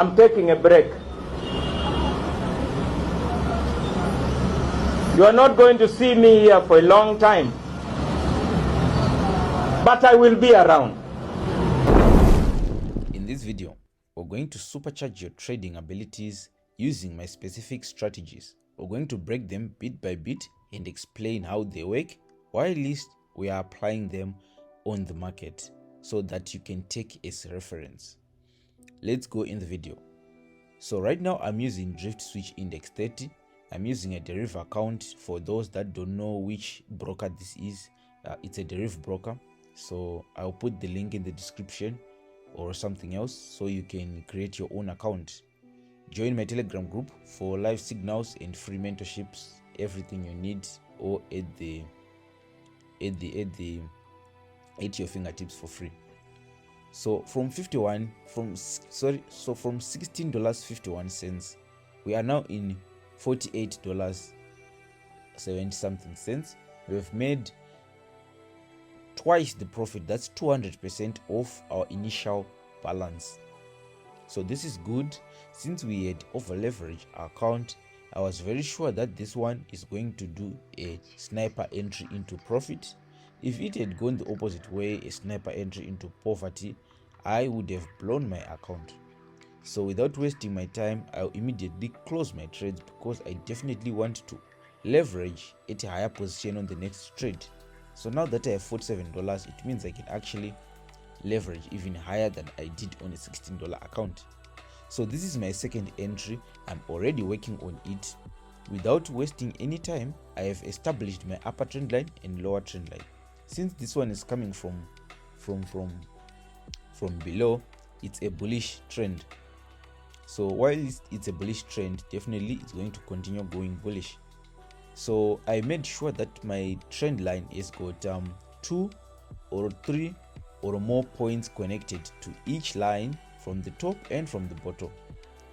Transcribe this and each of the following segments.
I'm taking a break. You are not going to see me here for a long time, but I will be around. In this video, we're going to supercharge your trading abilities using my specific strategies. We're going to break them bit by bit and explain how they work, while at least we are applying them on the market so that you can take as reference. Let's go in the video. So right now I'm using Drift Switch Index 30. I'm using a DERIV account. For those that don't know which broker this is, it's a DERIV broker. So I'll put the link in the description or something else so you can create your own account. Join my Telegram group for live signals and free mentorships, everything you need, or at your fingertips for free. So from $16.51, we are now in $48.70 something cents. We have made twice the profit. That's 200% of our initial balance. So this is good. Since we had over leveraged our account, I was very sure that this one is going to do a sniper entry into profit. If it had gone the opposite way, a sniper entry into poverty, I would have blown my account. So without wasting my time, I'll immediately close my trades because I definitely want to leverage at a higher position on the next trade. So now that I have $47, it means I can actually leverage even higher than I did on a $16 account. So this is my second entry. I'm already working on it. Without wasting any time, I have established my upper trend line and lower trend line. Since this one is coming from below, it's a bullish trend. So while it's a bullish trend, definitely it's going to continue going bullish. So I made sure that my trend line has got 2 or 3 or more points connected to each line from the top and from the bottom.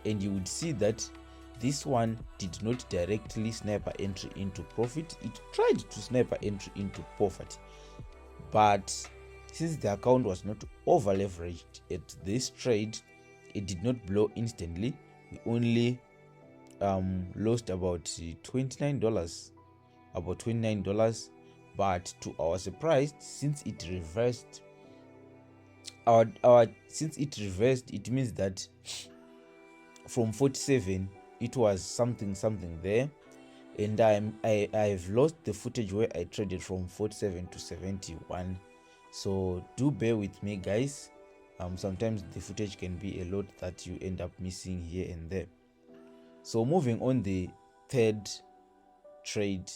And you would see that this one did not directly sniper entry into profit. It tried to sniper entry into poverty, but since the account was not over leveraged at this trade, it did not blow instantly. We only lost about $29, but to our surprise, since it reversed, it means that from 47 it was something there, and I've lost the footage where I traded from 47 to 71. So do bear with me, guys. Sometimes the footage can be a lot that you end up missing here and there. So moving on, the third trade,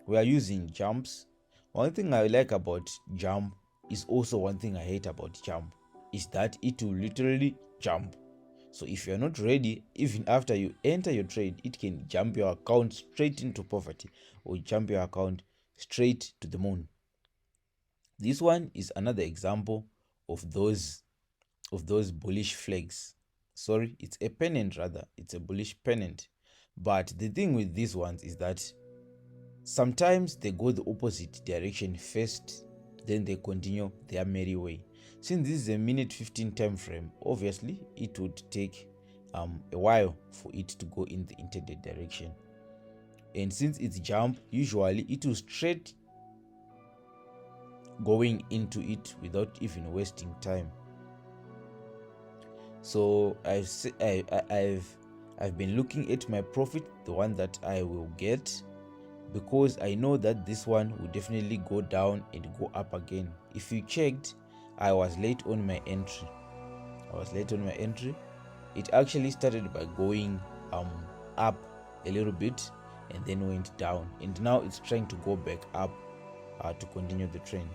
we are using jumps. One thing I like about jump is also one thing I hate about jump, is that it will literally jump. So if you're not ready, even after you enter your trade, it can jump your account straight into poverty or jump your account straight to the moon. This one is another example of those bullish flags. Sorry, it's a pennant rather. It's a bullish pennant. But the thing with these ones is that sometimes they go the opposite direction first, then they continue their merry way. Since this is a minute 15 time frame, obviously it would take a while for it to go in the intended direction. And since it's jump, usually it will straight going into it without even wasting time. So I've been looking at my profit, the one that I will get, because I know that this one will definitely go down and go up again. If you checked, I was late on my entry. It actually started by going up a little bit and then went down, and now it's trying to go back up to continue the trend.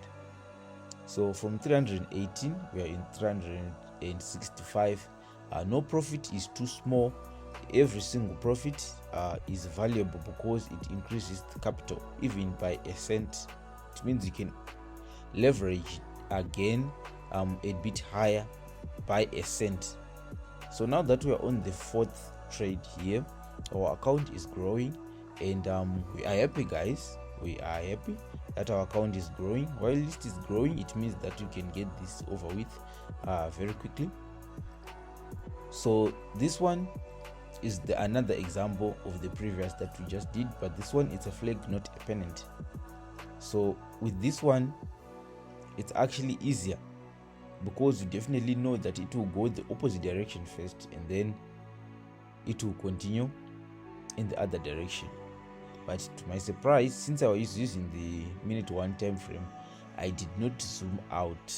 So from 318 we are in 365. No profit is too small. Every single profit is valuable because it increases the capital even by a cent. It means you can leverage again a bit higher by a cent. So now that we are on the fourth trade here, our account is growing, and we are happy, guys. We are happy that our account is growing. While it is growing, it means that you can get this over with very quickly. So this one is another example of the previous that we just did, but this one it's a flag, not a pennant. So with this one, it's actually easier because you definitely know that it will go the opposite direction first and then it will continue in the other direction. But to my surprise, since I was using the minute 1 time frame, I did not zoom out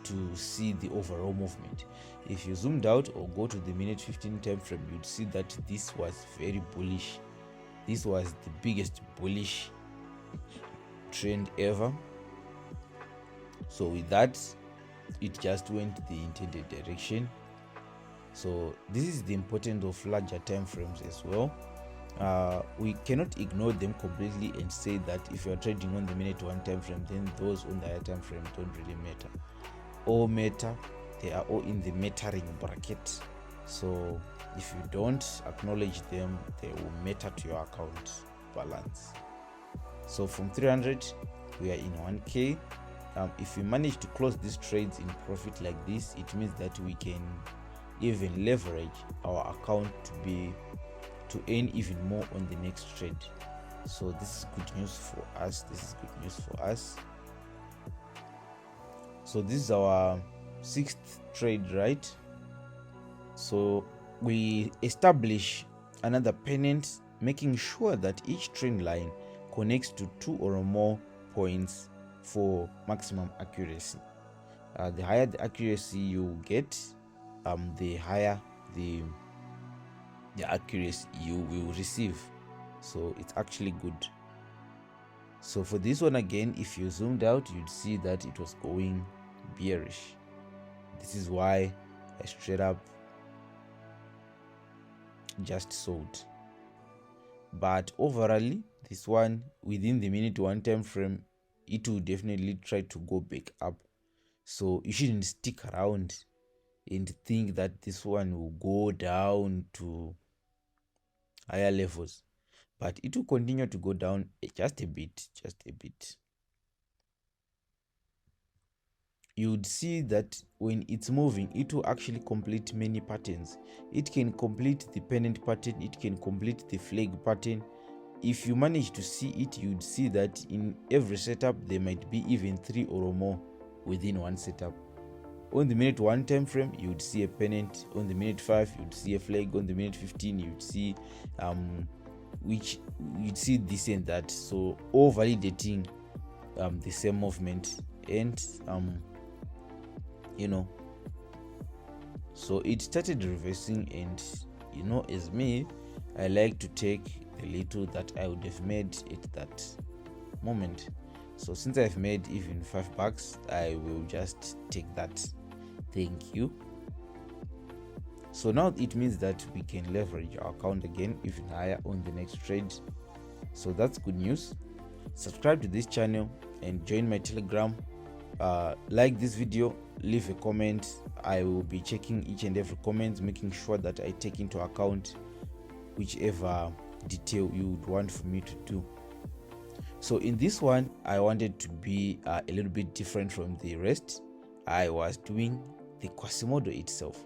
to see the overall movement. If you zoomed out or go to the minute 15 time frame, you'd see that this was very bullish. This was the biggest bullish trend ever. So with that, it just went the intended direction. So this is the importance of larger time frames as well. We cannot ignore them completely and say that if you are trading on the minute 1 time frame, then those on the higher time frame don't really matter. All matter, they are all in the mattering bracket. So if you don't acknowledge them, they will matter to your account balance. So from 300, we are in 1k. If we manage to close these trades in profit like this, it means that we can even leverage our account to earn even more on the next trade. So this is good news for us. So this is our 6th trade, right? So we establish another pennant, making sure that each trend line connects to 2 or more points for maximum accuracy. The higher the accuracy you get, the higher the accuracy you will receive. So it's actually good. So for this one again, if you zoomed out, you'd see that it was going bearish. This is why I straight up just sold. But overall, this one within the minute 1 time frame, it will definitely try to go back up. So you shouldn't stick around and think that this one will go down to higher levels, but it will continue to go down just a bit. You'd see that when it's moving, it will actually complete many patterns. It can complete the pennant pattern, it can complete the flag pattern. If you manage to see it, you'd see that in every setup there might be even 3 or more within one setup. On the minute 1 time frame, you'd see a pennant. On the minute 5, you'd see a flag. On the minute 15, you'd see this and that. So all validating the same movement, and so it started reversing. And as me, I like to take the little that I would have made at that moment. So since I've made even $5, I will just take that. Thank you. So now it means that we can leverage our account again even higher on the next trade. So that's good news. Subscribe to this channel and join my Telegram. Like this video, leave a comment. I will be checking each and every comment, making sure that I take into account whichever detail you would want for me to do. So in this one, I wanted to be a little bit different from the rest. I was doing the Quasimodo itself.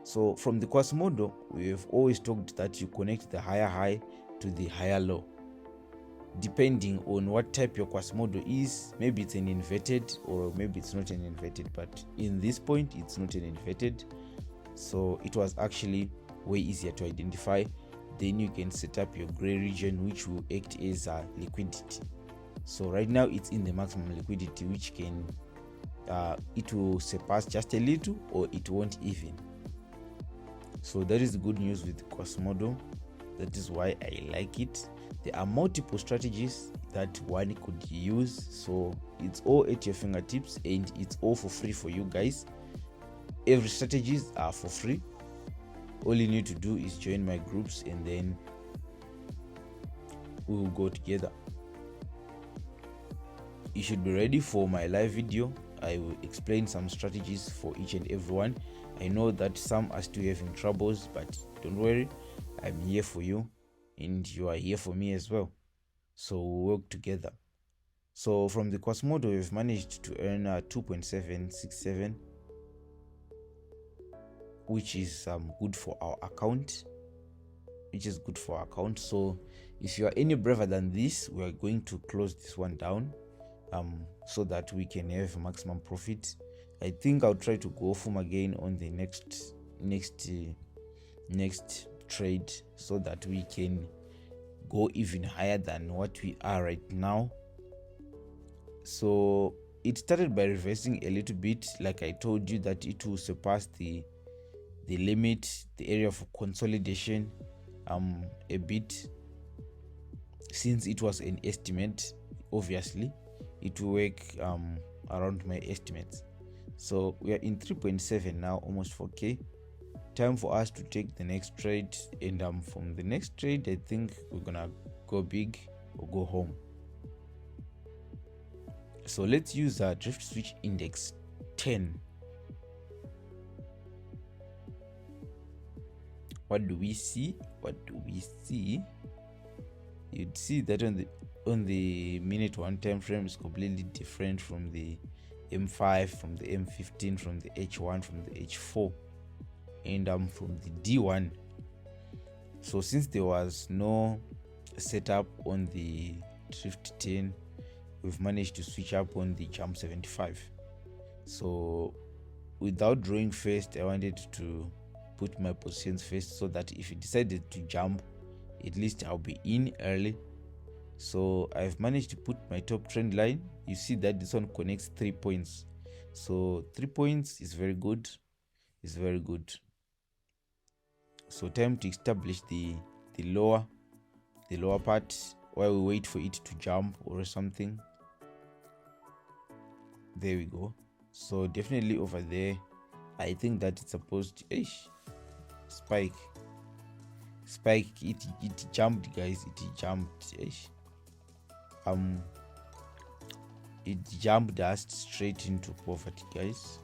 So from the Quasimodo, we have always talked that you connect the higher high to the higher low. Depending on what type your Quasimodo is, maybe it's an inverted or maybe it's not an inverted, but in this point, it's not an inverted. So it was actually way easier to identify. Then you can set up your gray region, which will act as a liquidity. So right now it's in the maximum liquidity, which can it will surpass just a little or it won't even. So that is the good news with Quasimodo. That is why I like it. There are multiple strategies that one could use, so it's all at your fingertips and it's all for free for you guys. Every strategies are for free. All you need to do is join my groups and then we will go together. You should be ready for my live video. I will explain some strategies for each and every one. I know that some are still having troubles, but don't worry, I'm here for you and you are here for me as well. So we'll work together. So from the Quasimodo, we've managed to earn 2.767. which is good for our account, So if you are any braver than this, we are going to close this one down so that we can have maximum profit. I think I'll try to go home again on the next trade so that we can go even higher than what we are right now. So it started by reversing a little bit, like I told you that it will surpass the limit, the area for consolidation a bit. Since it was an estimate, obviously it will work around my estimates. So we are in 3.7 now, almost 4k. Time for us to take the next trade, and from the next trade I think we're gonna go big or go home. So let's use our drift switch index 10. What do we see? You'd see that on the minute 1 time frame is completely different from the M5, from the M15, from the H1, from the H4, and from the D1. So since there was no setup on the drift 10, we've managed to switch up on the jump 75. So without drawing first, I wanted to put my positions first so that if it decided to jump, at least I'll be in early. So I've managed to put my top trend line. You see that this one connects 3 points. So 3 points is very good. So time to establish the lower part while we wait for it to jump or something. There we go. So definitely over there, I think that it's supposed to spike. It jumped, guys. It jumped. It jumped us straight into poverty, guys.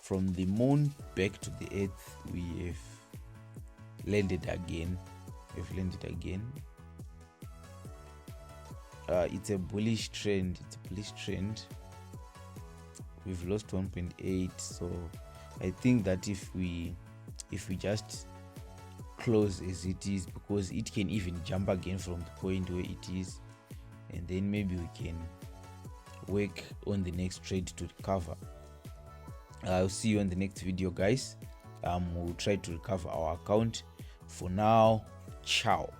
From the moon back to the earth, we have landed again. It's a bullish trend. We've lost 1.8. So I think that if we just close as it is, because it can even jump again from the point where it is, and then maybe we can work on the next trade to recover. I'll see you on the next video, guys. We'll try to recover our account. For now, ciao.